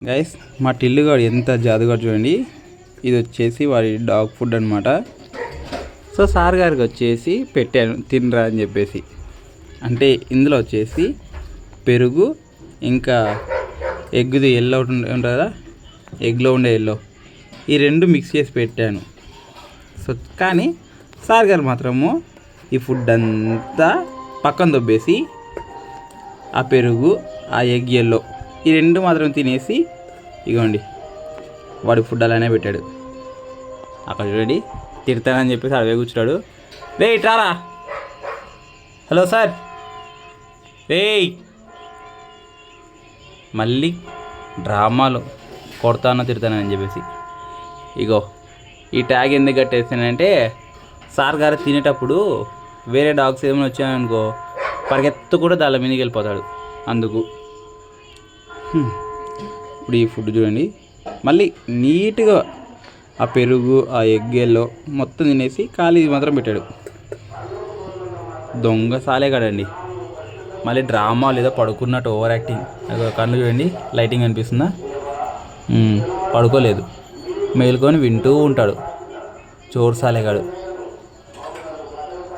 Guys మా టిల్లుగాడు ఎంత జాదుగాడు చూడండి. ఇది వచ్చేసి వాడి డాగ్ ఫుడ్ అనమాట. సో సార్ గారికి వచ్చేసి పెట్టాను తినరా అని చెప్పేసి. అంటే ఇందులో వచ్చేసి పెరుగు ఇంకా ఎగ్ది ఎల్లో ఉంటుంది కదా, ఎగ్లో ఉండే ఎల్లో, ఈ రెండు మిక్స్ చేసి పెట్టాను. సో కానీ సార్ గారు మాత్రము ఈ ఫుడ్ అంతా పక్కన దొబ్బేసి ఆ పెరుగు ఆ ఎగ్ ఎల్లో ఈ రెండు మాత్రం తినేసి ఇగోండి వాడి ఫుడ్ అలానే పెట్టాడు. అక్కడ చూడండి తిడతానని చెప్పేసి అడవే కూర్చున్నాడు. రే ఇట్రారా, హలో సార్, రే మళ్ళీ డ్రామాలు కొడతానో తిడతానని చెప్పేసి. ఇగో ఈ ట్యాగ్ ఎందుకు కట్టేస్తానంటే సార్ గారు తినేటప్పుడు వేరే డాగ్స్ ఏమైనా వచ్చాయనుకో పరిగెత్తు కూడా దాని మీదకి వెళ్ళిపోతాడు. అందుకు ఇప్పుడు ఈ ఫుడ్ చూడండి మళ్ళీ నీట్గా ఆ పెరుగు ఆ ఎగ్గేల్లో మొత్తం తినేసి ఖాళీ మాత్రం పెట్టాడు. దొంగ సాలే కదండి. మళ్ళీ డ్రామా లేదా పడుకున్నట్టు ఓవర్ యాక్టింగ్. కళ్ళు చూడండి లైటింగ్ అనిపిస్తుందా, పడుకోలేదు, మేలుకొని వింటూ ఉంటాడు. చోరు సాలేగాడు.